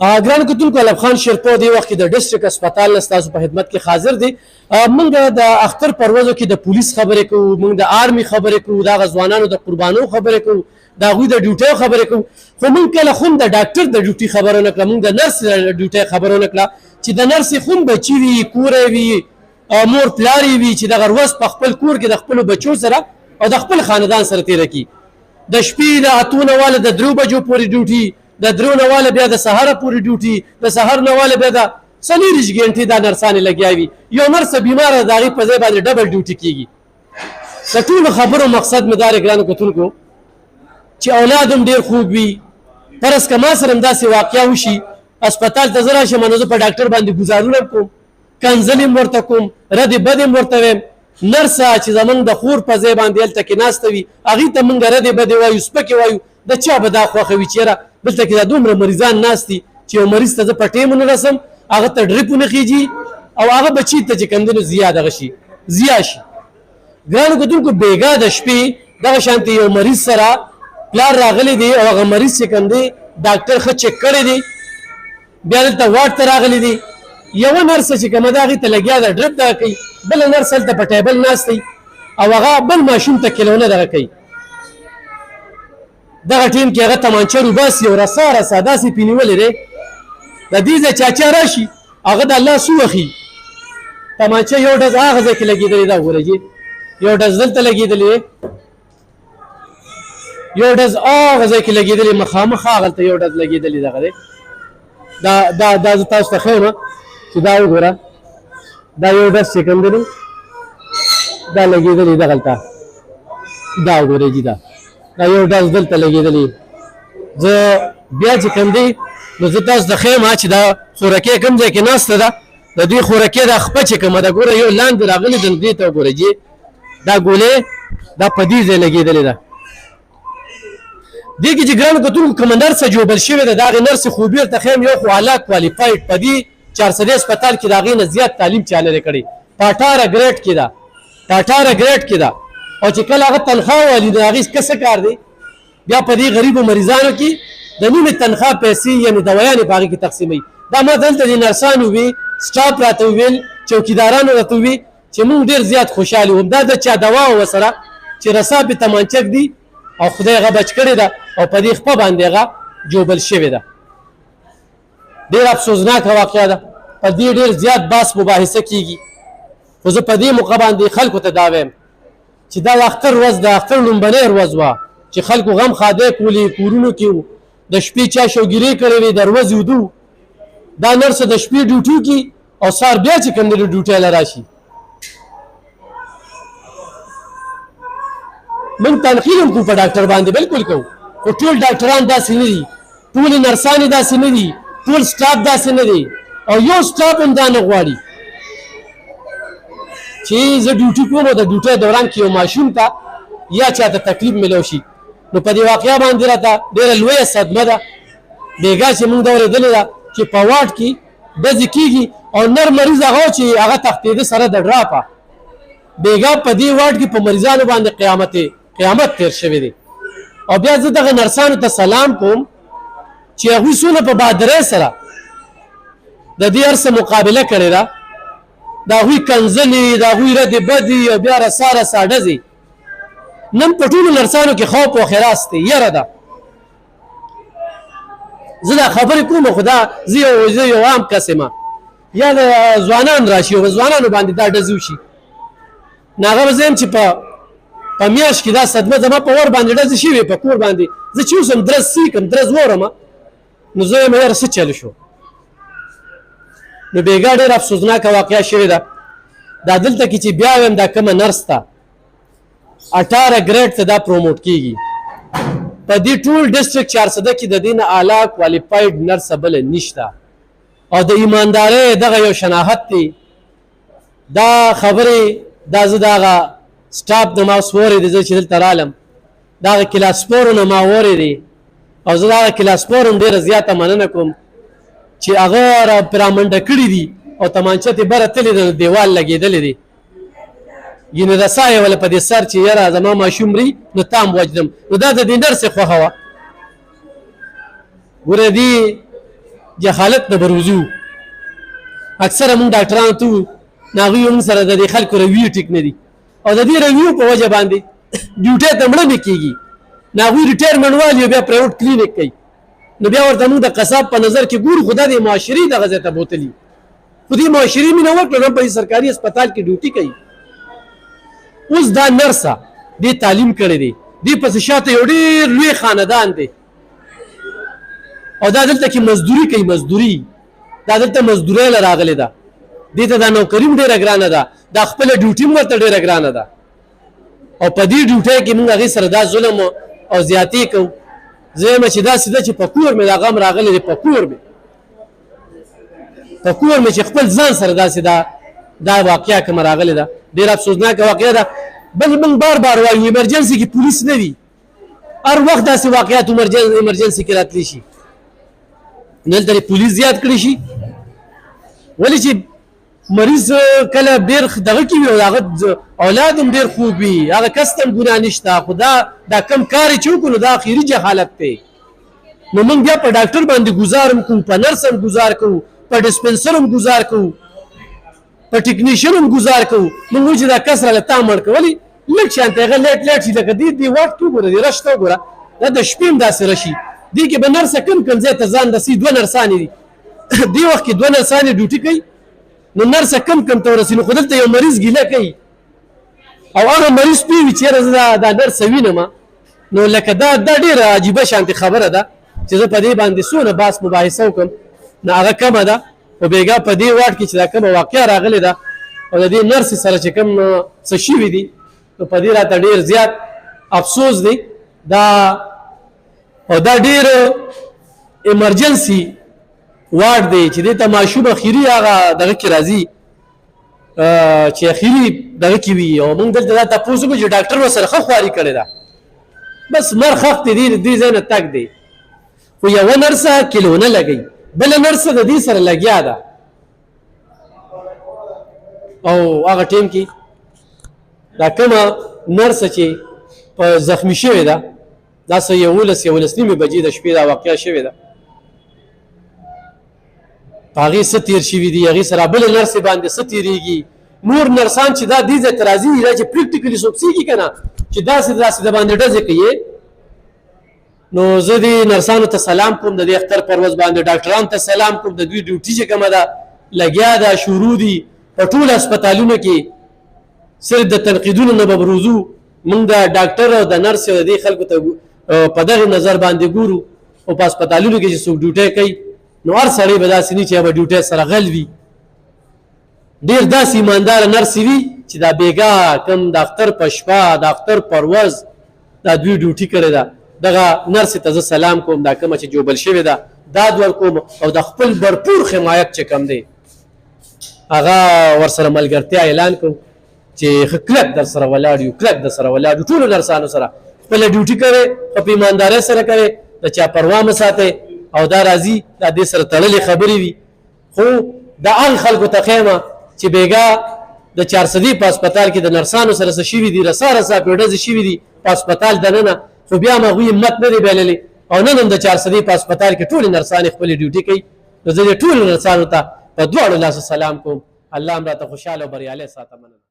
ګران کتونکو علب خان شیرپور دی وخت د ډیسټریکټ هسپتال نه ستاسو په خدمت کې حاضر دی. موږ د اختر پروازو کې د پولیس خبرې کوو، موږ د آرمي خبرې کوو، د ځوانانو د قربانو خبرې کوو، د هغوی د ډیوټیو خبرې کوو، خو موږ کله خو د ډاکټر د ډیوټي خبره نه کړه، موږ د نرس د ډیوټي خبره نه کړه چې د نرس خو بچي وي، کوری وي، مور پلاری وي چې دغه ورځ په خپل کور کې د خپلو بچو سره او د خپل خاندان سره تېره کړي. د شپې د 8 واله د 3 بجو پورې ډیوټي، د 3 واله بیا د سهار پورې ډیوټي، د سهار نه واله بیا د 40 غنټې د نرسانې لګیا وي. یو نرس بیماره د هغې په ځای باندې ډبل ډیوټي کېږي. د ټولو خبرو مقصد مې دا دی ګرانو کتونکو چې اولاد هم ډېر خوږ وي. فرض که ما سره هم داسې واقعه وشي، هسپتال ته زه راشم نو زه په ډاکټر باندې ګزارونه کوم، کنځلې هم ورته کوم، ردې بدې هم ورته ویم. نرسه چې زمونږ د خور په ځای باندې هلته کې ناسته وي، هغې ته مونږ ردې بدې وایو، سپکې وایو. د چا به دا خوښوي چې یاره دلته کې دا دومره مریضان ناست دي چې یو مریض ته زه په ټیم ونه رسم، هغه ته ډریپونه خېږي او هغه بچي ته چې کوم دی نو دغه شي زیات شي. ګرانو کتونکو بېګا د شپې دغه شانتې یو مریض سره پلار راغلی دی او هغه مریض چې کوم دی ډاکټر ښه چک کړی دی، بیا دلته واټ ته راغلی دی. یوه نرسه چې کومه ده هغې ته لګیا ده ډرپ دغه کوي، بله نرس هلته په ټیبل ناست دی او هغه بل ماشوم ته کیلونه دغه کوي. دغه ټیم کې هغه تمانچه روباسي او رسا رسا داسې پې نیولې دی، د دې ځای چاچا راشي هغه د الله سو وخي تمانچه یو ډز هغه ځای کې لګېدلې ده. ګوره جي یو ډز دلته لګېدلې، یو ډز هغه ځای کې لګېدلې، مخامخ هغلته یو ډز لګېدلې دغه دی. دا زه تاسو ته ښیم چې دا وګوره، دا یو ډز چې کوم دی نو دا لګېدلې دغلته، دا وګورئ جي دا یو ډز دلته لګېدلې. زه بیا چې کوم دی نو زه تاسو ته ښیم چې دا خورکۍ کوم ځای کې ناسته ده، د دوی خورکۍ دا خپه چې کومه ده ګوره یو لاندې راغلې ده، دې ته وګوره جي دا ګولې دا په دې ځای لګېدلې ده. دې کې چې ګرانو کتونکو کومه نرسه جوبل شوې ده، د هغې نرسې خوبي ورته ښیم یو خو اعلی کوالیفاید په دې 400 هسپتال کې د هغې نه زیات تعلیم چا نه دی کړی، په 18 ګریډ کې ده، په 18 ګریډ کې ده. او چې کله هغه تنخواه والي د هغې څه کار دی، بیا په دې غریبو مریضانو کې د نیمې تنخواه پیسې یعنې دوایانې په هغې کې تقسیموي. دا ما دلته د نرسانو وي، سټاف راته وویل، چوکیدارانو راته ووي چې موږ ډېر زیات خوشحاله وو. دا د چا دوا وه ورسره چې رسا پې تمانچک دي او خدای هغه بچ کړې ده او په دې خپه باندې هغه جوبل شوې ده. ډېر افسوسناکه واقعه ده، په دې ډېر زیات بحث مباحثه کېږي. خو زه په دې موقع باندې خلکو ته دا وایم چې دا د اختر ورځ د اختر لومبنۍ ورځ وه چې خلکو غم ښادۍ کولې، کورونو کې وو، د شپې چا شوګیرې کړې وې، د ورځې وده. دا نرسه د شپې ډیوټي وکړي او سهار بیا چې کوم دی ډیوټۍ له راشي. موږ تنقید هم کوو په ډاکټر باندې، بلکل کوو، خو ټول ډاکټران داسې نه دي، ټولې نرسانې داسې نه دي، ټول سټاف داسې نه دی او یو سټاف هم دا نه غواړي چې زه ډیوټي کوم او د ډیوټۍ دوران کې یو ماشوم ته یا چاته تکلیف میلاو شي. نو په دې واقعه باندې راته ډېره لویه صدمه ده. بېګا چې موږ دا اورېدلې ده چې په واټ کې ډزې کېږي او نر مریض هغه چې هغه تښتېده سره د ډراپه. بېګا په دې واټ کې په مریضانو باندې قیامت تېر شوی دی. او بیا زه دغه نرسانو ته سلام کوم چې هغوی څونه په بهادرۍ سره د دې هر څه مقابله کړې ده، د هغوی کنځلې، د هغوی ردې بدې او بیا رسا رسا ډزې. نن په ټولو نرسانو کې خوف او خراس دی، یره ده. زه دا خبرې کوم خو دا زه یو عام کس یم، یا د ځوانان راشي او ځوانانو باندې دا ډزې وشي، نو هغه به زه یم چې په میاشت کې دا صدمه زما په ور باندې ډزې شوې په کور باندې، زه چې اوس هم درز سیکم، درز وورم، نو زه یم یاره څه چل شو. نو بېګا ډېر افسوسناکه واقعه شوې ده. دا دلته کې چې بیا ویم دا کومه نرس ته 18 ګریډ ته دا پروموټ کېږي، په دې ټول ډسټرکټ 400 کې د دې نه اعلی کوالیفاید نرسه بله نشته. او د ایماندارۍ دغه یو شناخت دی. دا خبرې دا زه د هغه سټاف نه ما اوس واورېدې، زه چې دلته رالم د هغه کلاسپورو نه ما واورېدې او زه د هغه کلاسپور هم ډېره زیاته مننه کوم چې هغه رامنډه کړي دي او تمانچه ترې بره تللې ده، دیوال لګېدلې دی، یعنې رسا یې وله په دې سر چې یاره زما ماشوم مري نو تا هم وجدم. نو دا د دې نرسې خوښه وه. ګوره دې جهالت نه بروزو اکثره مونږ ډاکټرانو ته ناغوی موږ سره د دې خلکو رویو ټیک نه دي او د دې رویو په وجه باندې ډیوټۍ ته مړه نه کېږي ناغوی ریټایرمنټ والي بیا پرایوټ کلینیک کوي نو بیا ورته موږ د قصاب په نظر کې ګورو خو دا د معاشري دغه ځای ته بوتلي خو دې معاشري مینه وکړه په سرکاري هسپتال کې ډیوټي کوي اوس دا نرسه دې تعلیم کړی دی دې پسې شاته یو ډېر لوی خاندان دی او دا دلته کې مزدوري کوي مزدوري دا دلته مزدورۍ له راغلې ده دې ته دا نوکري هم ډېره ګرانه ده دا خپله ډیوټي هم ورته ډېره ګرانه ده او په دې ډیوټۍ کې موږ هغې سره دا ظلم او زیاتې کوو زه یم چې داسې ده چې په کور مې دا غم راغلی دی په کور مې چې خپل ځان سره داسې دا واقعه کومه راغلې ده ډېره افسوسناکه واقعه ده بل موږ بار بار وایو ایمرجنسي کې پولیس نه وي هر وخت داسې واقعات ایمرجنسي کې راتلی شي دلته پولیس زیات کړي شي ولې چې مریض کله ډېر دغه کې وي او هغه اولاد هم ډېر خوب وي هغه کس ته هم ګناه نشته خو دا کم کار یې چې وکړو نو دا اخري جهالت دی نو موږ بیا په ډاکټر باندې ګزار هم کوو په نرس هم ګزار کوو په ډسپنسر هم ګزار کوو په ټیکنیشین هم ګزار کوو موږ وایو چې دا کس راله تا مړ کړه ولې لږ شانته هغه لیټ شي لکه دې واټ ته وګوره دې رش ته وګوره دا د شپې هم داسې رشي دې کې به نرسه کوم ځای ته ځان رسي دوه نرسانې دي دې وخت کې دوه نرسانې ډیوټي کوي نو نرسه کم ته ورسي نو خو دلته یو مریض ګیله کوي او هغه مریض پوهېږي چېرې زه دا نرسه وینم نو لکه دا ډېره عجیبه شانتې خبره ده چې زه په دې باندې څونه بحث مباحثه وکړم نو هغه کمه ده خو بېګا په دې واټ کې چې دا کومه واقعه راغلې ده او د دې نرسې سره چې کوم څه شوي دي نو په دې راته ډېر زیات افسوس دی او دا ډېر ایمرجنسي واټ دی چې دې ته ماشوم اخري هغه دغه کې راځي چې اخري دغه کې وي او موږ دلته دا تپوس وکړو چې ډاکټر ورسره ښه خواري کړې ده بس مر خښ دی دې ځای نه تګ دی خو یوه نرسه کیلو نه لګوي بله نرسه د دې سره لګیا ده او هغه ټیم کې دا کومه نرسه چې په زخمي شوې ده دا څه 11 نیمې بجې د شپې دا واقعه شوې ده هغې څه تېر شوي دي هغې سره بلې نرسې باندې څه تېرېږي نور نرسان چې دا دې ځای ته راځي دا چې پریکټیکلي څوک څېږي که نه چې داسې د باندې ډزې کوي نو زه دې نرسانو ته سلام کوم د دې اختر پر ورځ باندې ډاکټرانو ته سلام کوم د دوی ډیوټي چې کومه ده لګیا ده شروع دي په ټولو هسپتالونو کې صرف د تنقیدونو نه به بروزو موږ د ډاکټر او د نرس او د دې خلکو ته په دغه نظر باندې ګورو او په هسپتالونو کې چې څوک ډیوټۍ کوي نو هر سړی به داسې نه چې به ډیوټۍ سره غل وي ډېر داسې ایمانداره نرسې وي چې دا بېګا کوم د اختر په شپه د اختر پر ورځ دا دوی ډیوټي کړې ده دغه نرسې ته زه سلام کوم دا کومه چې جوبل شوې ده داد ورکوم او د خپل برپور حمایت چې کوم دی هغه ورسره ملګرتیا اعلان کوم چې ښه کلک در سره ولاړ یو کلک در سره ولاړ یو ټولو نرسانو سره خپله ډیوټي کوئ خو په ایماندارۍ سره کوئ د چا پروا مه ساتئ او دا راځي دا دې سره تړلې خبرې وي خو دا هغه خلکو ته ښیم چې بېګا د چارسدي په هسپتال کې د نرسانو سره څه شوي دي رسا پرې ډزې شوي دي په هسپتال دننه خو بیا هم هغوی همت نه دی بایللی او نن هم د چارسدي په هسپتال کې ټولې نرسانې خپلې ډیوټي کوي نو زه دې ټولو نرسانو ته په دواړو لاسو سلام کوم الله هم راته خوشحاله او بریالی ساته مننه